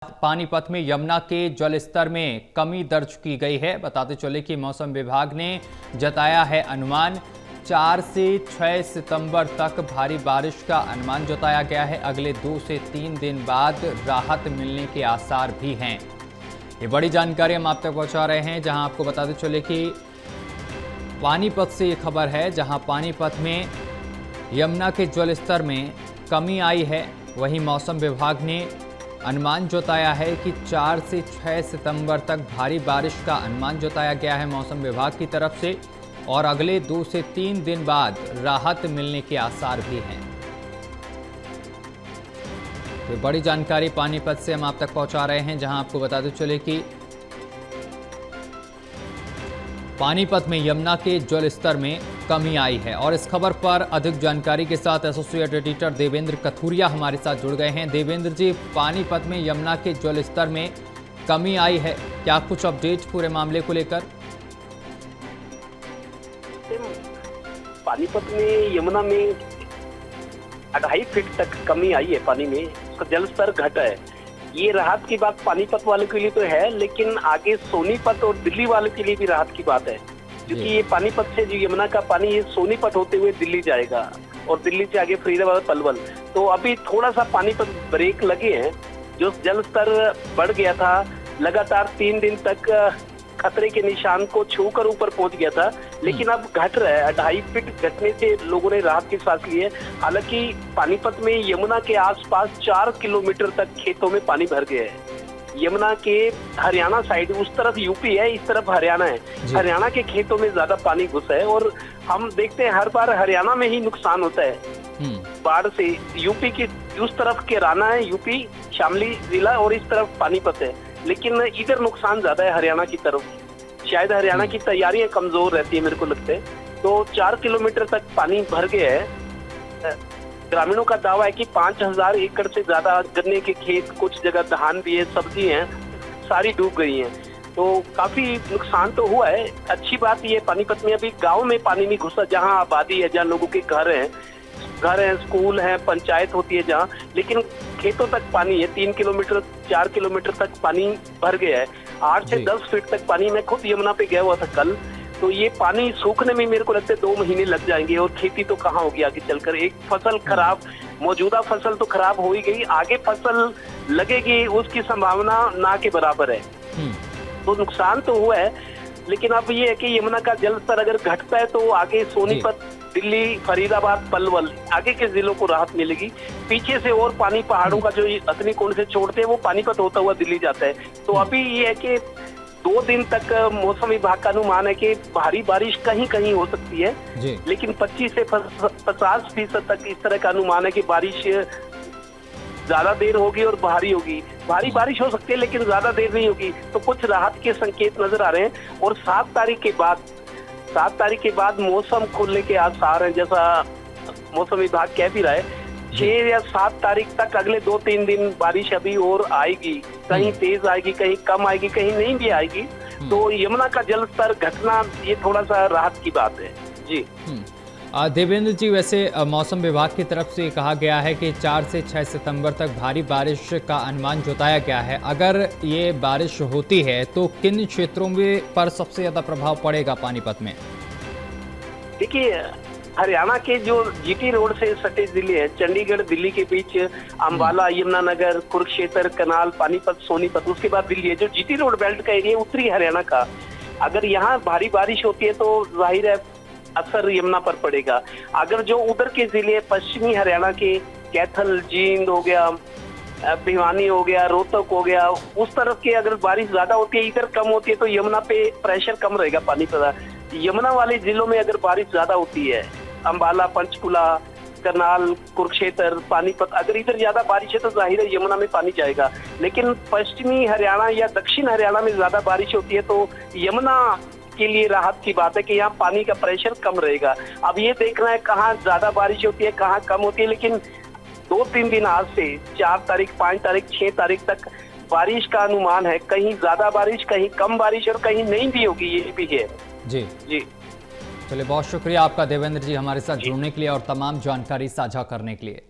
पानीपत में यमुना के जलस्तर में कमी दर्ज की गई है। बताते चले कि मौसम विभाग ने जताया है अनुमान 4 से 6 सितंबर तक भारी बारिश का अनुमान जताया गया है। अगले 2 से 3 दिन बाद राहत मिलने के आसार भी हैं। ये बड़ी जानकारी हम आप तक पहुंचा रहे हैं, जहां आपको बताते चले कि पानीपत से ये खबर है, जहां पानीपत में यमुना के जलस्तर में कमी आई है। वहीं मौसम विभाग ने अनुमान जताया है कि 4 से 6 सितंबर तक भारी बारिश का अनुमान जताया गया है मौसम विभाग की तरफ से, और अगले 2 से 3 दिन बाद राहत मिलने के आसार भी हैं। तो बड़ी जानकारी पानीपत से हम आप तक पहुंचा रहे हैं, जहां आपको बताते चले कि पानीपत में यमुना के जलस्तर में कमी आई है। और इस खबर पर अधिक जानकारी के साथ एसोसिएट एडिटर देवेंद्र कथुरिया हमारे साथ जुड़ गए हैं। देवेंद्र जी, पानीपत में यमुना के जलस्तर में कमी आई है, क्या कुछ अपडेट पूरे मामले को लेकर? पानीपत में यमुना में 2.5 फीट तक कमी आई है। पानी में उसका जल स्तर घटा है। ये राहत की बात पानीपत वाले के लिए तो है, लेकिन आगे सोनीपत और दिल्ली वाले के लिए भी राहत की बात है, क्योंकि ये पानीपत से जो यमुना का पानी ये सोनीपत होते हुए दिल्ली जाएगा और दिल्ली से आगे फरीदाबाद पलवल। तो अभी थोड़ा सा पानीपत ब्रेक लगे हैं। जो जल स्तर बढ़ गया था, लगातार 3 दिन तक खतरे के निशान को छूकर ऊपर पहुंच गया था, लेकिन अब घट रहा है। 2.5 फीट घटने से लोगों ने राहत की सांस ली है। हालांकि पानीपत में यमुना के आसपास 4 किलोमीटर तक खेतों में पानी भर गया है। यमुना के हरियाणा साइड, उस तरफ यूपी है, इस तरफ हरियाणा है। हरियाणा के खेतों में ज्यादा पानी घुसा है और हम देखते हैं हर बार हरियाणा में ही नुकसान होता है बाढ़ से। यूपी की उस तरफ के राना है, यूपी शामली जिला, और इस तरफ पानीपत है, लेकिन इधर नुकसान ज्यादा है हरियाणा की तरफ। शायद हरियाणा की तैयारियां कमजोर रहती है, मेरे को लगता है। तो 4 किलोमीटर तक पानी भर गया है। ग्रामीणों का दावा है कि 5000 एकड़ से ज्यादा गन्ने के खेत, कुछ जगह धान भी है, सब्जी है, सारी डूब गई हैं। तो काफी नुकसान तो हुआ है। अच्छी बात ये पानीपत में अभी गांव में पानी नहीं घुसा, जहां आबादी है, जहां लोगों के घर हैं, स्कूल है, पंचायत होती है जहाँ, लेकिन खेतों तक पानी है। 3 किलोमीटर 4 किलोमीटर तक पानी भर गया है। 8 से 10 फीट तक पानी। मैं खुद यमुना पे गया हुआ था कल, तो ये पानी सूखने में मेरे को लगता है 2 महीने लग जाएंगे, और खेती तो कहाँ होगी आगे चलकर। एक फसल खराब, मौजूदा फसल तो खराब हो ही गई, आगे फसल लगेगी उसकी संभावना ना के बराबर है। तो नुकसान तो हुआ है, लेकिन अब ये है कि यमुना का जल स्तर अगर घटता है तो आगे सोनीपत, दिल्ली, फरीदाबाद, पलवल, आगे के जिलों को राहत मिलेगी। पीछे से और पानी पहाड़ों का जो अतनी कोण से छोड़ते हैं वो पानीपत होता हुआ दिल्ली जाता है। तो अभी ये है कि 2 दिन तक मौसम विभाग का अनुमान है कि भारी बारिश कहीं कहीं हो सकती है, लेकिन 25 से 50% तक इस तरह का अनुमान है कि बारिश ज्यादा देर होगी और भारी होगी। भारी बारिश हो सकती है, लेकिन ज्यादा देर नहीं होगी। तो कुछ राहत के संकेत नजर आ रहे हैं। और 7 तारीख के बाद मौसम खुलने के आसार हैं, जैसा मौसम विभाग कह भी रहा है। 6 या 7 तारीख तक अगले 2-3 दिन बारिश अभी और आएगी। कहीं तेज आएगी, कहीं कम आएगी, कहीं नहीं भी आएगी। तो यमुना का जल स्तर घटना ये थोड़ा सा राहत की बात है। जी देवेंद्र जी, वैसे मौसम विभाग की तरफ से कहा गया है कि 4 से 6 सितंबर तक भारी बारिश का अनुमान जताया गया है। अगर ये बारिश होती है तो किन क्षेत्रों में पर सबसे ज्यादा प्रभाव पड़ेगा पानीपत में? देखिए, हरियाणा के जो जीटी रोड से सटे जिले हैं, चंडीगढ़ दिल्ली के बीच अंबाला, यमुनानगर, कुरुक्षेत्र, कनाल, पानीपत, सोनीपत, उसके बाद दिल्ली है। जो जीटी रोड बेल्ट का एरिया उत्तरी हरियाणा का, अगर यहाँ भारी बारिश होती है तो जाहिर है असर यमुना पर पड़ेगा। अगर जो उधर के जिले पश्चिमी हरियाणा के, कैथल, जींद हो गया, भिवानी हो गया, रोहतक हो गया, उस तरफ के अगर बारिश ज्यादा होती है, इधर कम होती है, तो यमुना पे प्रेशर कम रहेगा पानी पर। यमुना वाले जिलों में अगर बारिश ज्यादा होती है, अंबाला, पंचकुला, करनाल, कुरुक्षेत्र, पानीपत, अगर इधर ज्यादा बारिश है तो जाहिर है यमुना में पानी जाएगा। लेकिन पश्चिमी हरियाणा या दक्षिण हरियाणा में ज्यादा बारिश होती है तो यमुना के लिए राहत की बात है कि यहाँ पानी का प्रेशर कम रहेगा। अब ये देखना है कहाँ ज्यादा बारिश होती है, कहाँ कम होती है। लेकिन 2-3 दिन आज से 4 तारीख, 5 तारीख, 6 तारीख तक बारिश का अनुमान है। कहीं ज्यादा बारिश, कहीं कम बारिश, और कहीं नहीं भी होगी, ये भी है। जी चलिए, बहुत शुक्रिया आपका देवेंद्र जी हमारे साथ जुड़ने के लिए और तमाम जानकारी साझा करने के लिए।